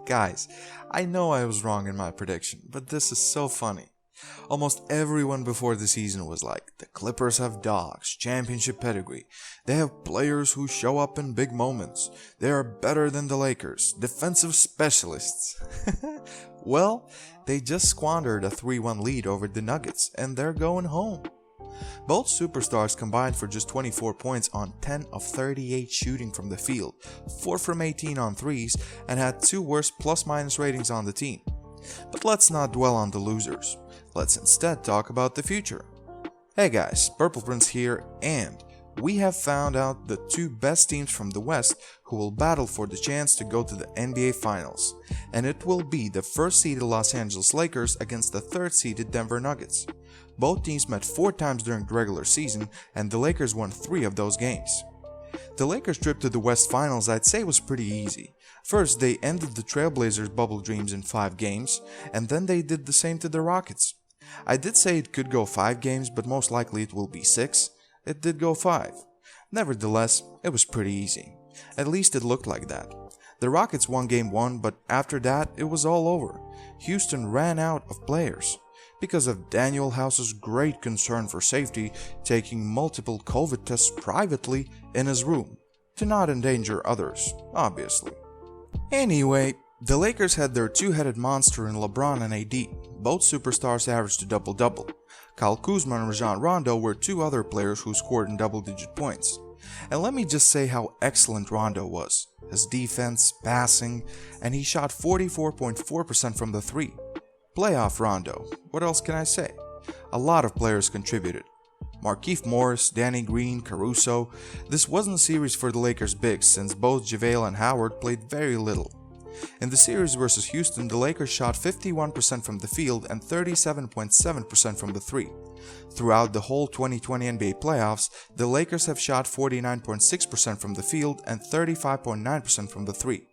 Guys, I know I was wrong in my prediction, but this is so funny. Almost everyone before the season was like, the Clippers have dogs, championship pedigree, they have players who show up in big moments, they are better than the Lakers, defensive specialists. Well, they just squandered a 3-1 lead over the Nuggets, and they're going home. Both superstars combined for just 24 points on 10 of 38 shooting from the field, 4 from 18 on threes, and had 2 worst plus-minus ratings on the team. But let's not dwell on the losers. Let's instead talk about the future. Hey guys, Purple Prince here, and we have found out the 2 best teams from the West who will battle for the chance to go to the NBA Finals, and it will be the first-seeded Los Angeles Lakers against the third-seeded Denver Nuggets. Both teams met 4 times during the regular season, and the Lakers won 3 of those games. The Lakers' trip to the West Finals I'd say was pretty easy. First, they ended the Trailblazers' bubble dreams in 5 games, and then they did the same to the Rockets. I did say it could go 5 games, but most likely it will be 6. It did go 5. Nevertheless, it was pretty easy. At least it looked like that. The Rockets won game 1, but after that, it was all over. Houston ran out of players. Because of Daniel House's great concern for safety, taking multiple COVID tests privately in his room, to not endanger others, obviously. Anyway, the Lakers had their 2-headed monster in LeBron and AD. Both superstars averaged a double-double. Kyle Kuzma and Rajon Rondo were 2 other players who scored in double-digit points. And let me just say how excellent Rondo was. His defense, passing, and he shot 44.4% from the 3. Playoff Rondo, what else can I say? A lot of players contributed. Markieff Morris, Danny Green, Caruso. This wasn't a series for the Lakers bigs since both JaVale and Howard played very little. In the series versus Houston, the Lakers shot 51% from the field and 37.7% from the 3. Throughout the whole 2020 NBA playoffs, the Lakers have shot 49.6% from the field and 35.9% from the 3.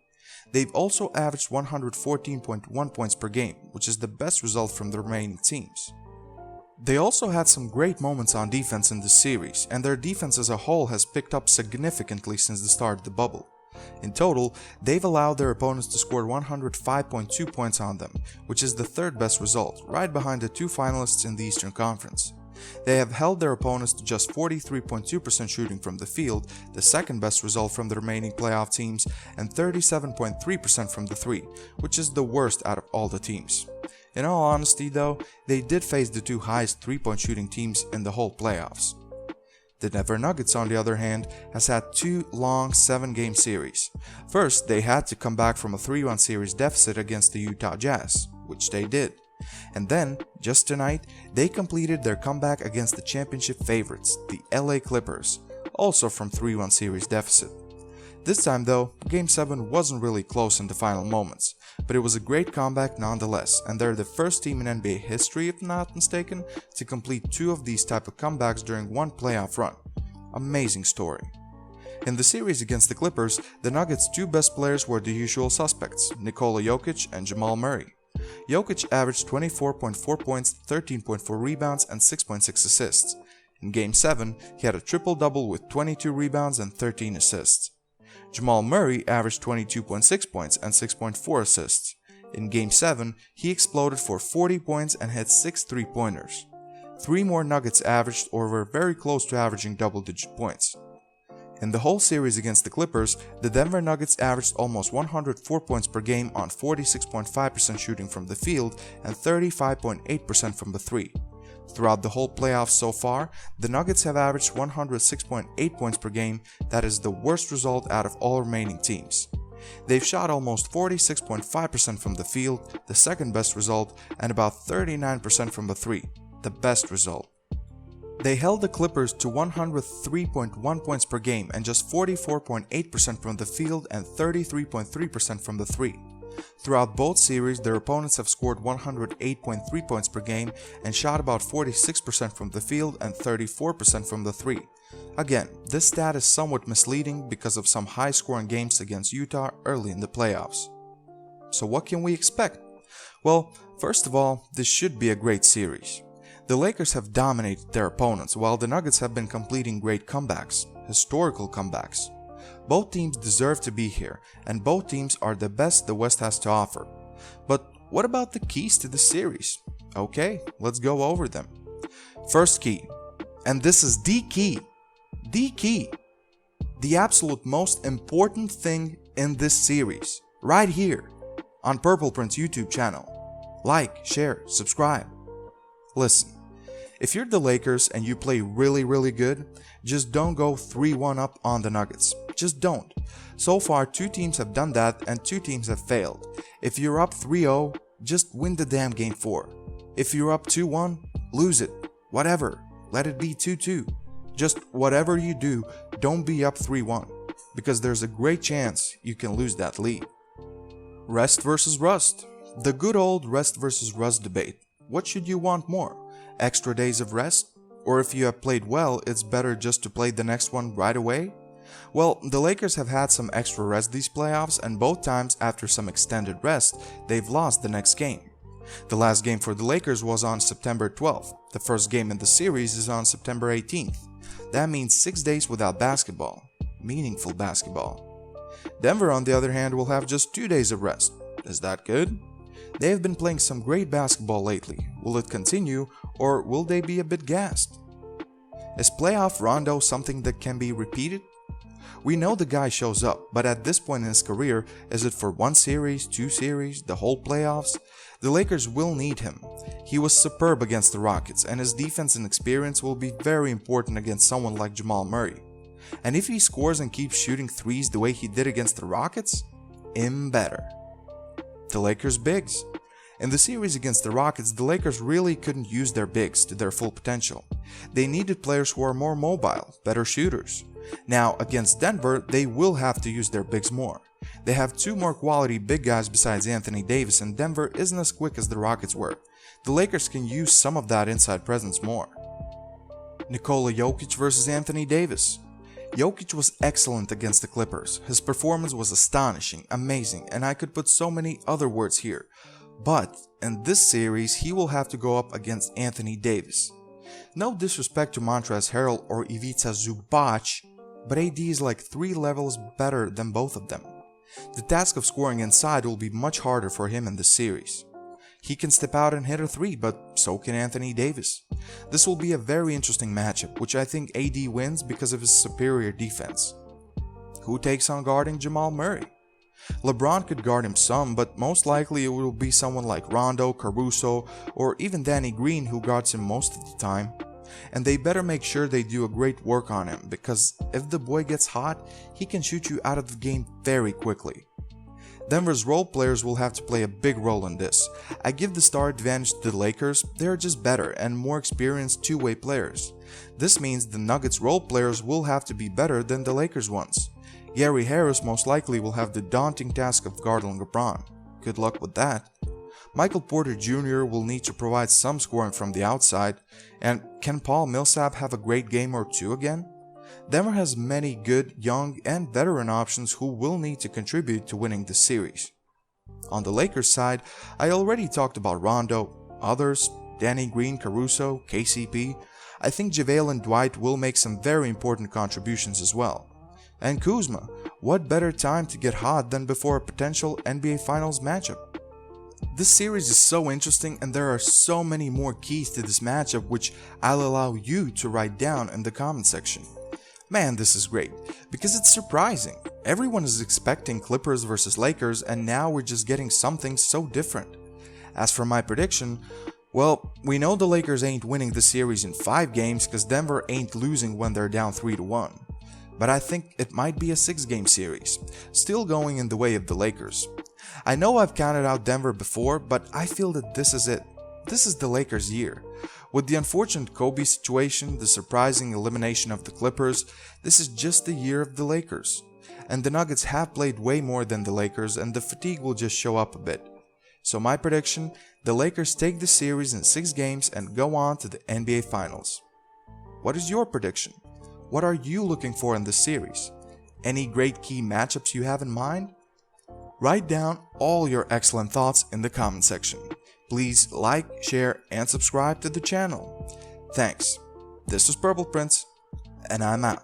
They've also averaged 114.1 points per game, which is the best result from the remaining teams. They also had some great moments on defense in this series, and their defense as a whole has picked up significantly since the start of the bubble. In total, they've allowed their opponents to score 105.2 points on them, which is the 3rd best result, right behind the 2 finalists in the Eastern Conference. They have held their opponents to just 43.2% shooting from the field, the 2nd best result from the remaining playoff teams, and 37.3% from the 3, which is the worst out of all the teams. In all honesty though, they did face the 2 highest 3-point shooting teams in the whole playoffs. The Denver Nuggets, on the other hand, has had 2 long 7-game series. First, they had to come back from a 3-1 series deficit against the Utah Jazz, which they did. And then, just tonight, they completed their comeback against the championship favorites, the LA Clippers, also from 3-1 series deficit. This time though, Game 7 wasn't really close in the final moments, but it was a great comeback nonetheless, and they're the first team in NBA history, if not mistaken, to complete 2 of these type of comebacks during one playoff run. Amazing story. In the series against the Clippers, the Nuggets' 2 best players were the usual suspects, Nicola Jokic and Jamal Murray. Jokic averaged 24.4 points, 13.4 rebounds, and 6.6 assists. In Game 7, he had a triple-double with 22 rebounds and 13 assists. Jamal Murray averaged 22.6 points and 6.4 assists. In Game 7, he exploded for 40 points and hit 6 3-pointers. 3 more Nuggets averaged or were very close to averaging double-digit points. In the whole series against the Clippers, the Denver Nuggets averaged almost 104 points per game on 46.5% shooting from the field and 35.8% from the 3. Throughout the whole playoffs so far, the Nuggets have averaged 106.8 points per game, that is the worst result out of all remaining teams. They've shot almost 46.5% from the field, the 2nd best result, and about 39% from the 3, the best result. They held the Clippers to 103.1 points per game and just 44.8% from the field and 33.3% from the 3. Throughout both series, their opponents have scored 108.3 points per game and shot about 46% from the field and 34% from the 3. Again, this stat is somewhat misleading because of some high-scoring games against Utah early in the playoffs. So what can we expect? Well, first of all, this should be a great series. The Lakers have dominated their opponents while the Nuggets have been completing great comebacks, historical comebacks. Both teams deserve to be here, and both teams are the best the West has to offer. But what about the keys to the series? Okay, let's go over them. First key, and this is the key, the absolute most important thing in this series, right here on Purple Prince YouTube channel. Like, share, subscribe. Listen, if you're the Lakers and you play really good, just don't go 3-1 up on the Nuggets. Just don't. So far, 2 teams have done that and 2 teams have failed. If you're up 3-0, just win the damn game 4. If you're up 2-1, lose it. Whatever. Let it be 2-2. Just whatever you do, don't be up 3-1, because there's a great chance you can lose that lead. Rest versus rust. The good old rest versus rust debate. What should you want more? Extra days of rest? Or if you have played well, it's better just to play the next one right away? Well, the Lakers have had some extra rest these playoffs, and both times after some extended rest, they've lost the next game. The last game for the Lakers was on September 12th. The first game in the series is on September 18th. That means 6 days without basketball. Meaningful basketball. Denver, on the other hand, will have just 2 days of rest. Is that good? They have been playing some great basketball lately. Will it continue, or will they be a bit gassed? Is playoff Rondo something that can be repeated? We know the guy shows up, but at this point in his career, is it for 1 series, 2 series, the whole playoffs? The Lakers will need him. He was superb against the Rockets, and his defense and experience will be very important against someone like Jamal Murray. And if he scores and keeps shooting threes the way he did against the Rockets, even better. The Lakers' bigs. In the series against the Rockets, the Lakers really couldn't use their bigs to their full potential. They needed players who are more mobile, better shooters. Now, against Denver, they will have to use their bigs more. They have 2 more quality big guys besides Anthony Davis, and Denver isn't as quick as the Rockets were. The Lakers can use some of that inside presence more. Nicola Jokic versus Anthony Davis. Jokic was excellent against the Clippers. His performance was astonishing, amazing, and I could put so many other words here. But in this series, he will have to go up against Anthony Davis. No disrespect to Montrezl Harrell or Ivica Zubac, but AD is like 3 levels better than both of them. The task of scoring inside will be much harder for him in this series. He can step out and hit a 3, but so can Anthony Davis. This will be a very interesting matchup, which I think AD wins because of his superior defense. Who takes on guarding Jamal Murray? LeBron could guard him some, but most likely it will be someone like Rondo, Caruso, or even Danny Green who guards him most of the time. And they better make sure they do a great work on him, because if the boy gets hot, he can shoot you out of the game very quickly. Denver's role players will have to play a big role in this. I give the star advantage to the Lakers. They are just better and more experienced two-way players. This means the Nuggets role players will have to be better than the Lakers ones. Gary Harris most likely will have the daunting task of guarding LeBron. Good luck with that. Michael Porter Jr. will need to provide some scoring from the outside, and can Paul Millsap have a great game or 2 again? Denver has many good, young, and veteran options who will need to contribute to winning the series. On the Lakers side, I already talked about Rondo, others, Danny Green, Caruso, KCP. I think JaVale and Dwight will make some very important contributions as well. And Kuzma, what better time to get hot than before a potential NBA Finals matchup? This series is so interesting, and there are so many more keys to this matchup which I'll allow you to write down in the comment section. Man, this is great, because it's surprising. Everyone is expecting Clippers versus Lakers, and now we're just getting something so different. As for my prediction, well, we know the Lakers ain't winning the series in 5 games because Denver ain't losing when they're down 3-1. But I think it might be a 6-game series, still going in the way of the Lakers. I know I've counted out Denver before, but I feel that this is it. This is the Lakers' year. With the unfortunate Kobe situation, the surprising elimination of the Clippers, this is just the year of the Lakers. And the Nuggets have played way more than the Lakers, and the fatigue will just show up a bit. So my prediction, the Lakers take the series in 6 games and go on to the NBA Finals. What is your prediction? What are you looking for in this series? Any great key matchups you have in mind? Write down all your excellent thoughts in the comment section. Please like, share, and subscribe to the channel. Thanks. This is Purple Prince, and I'm out.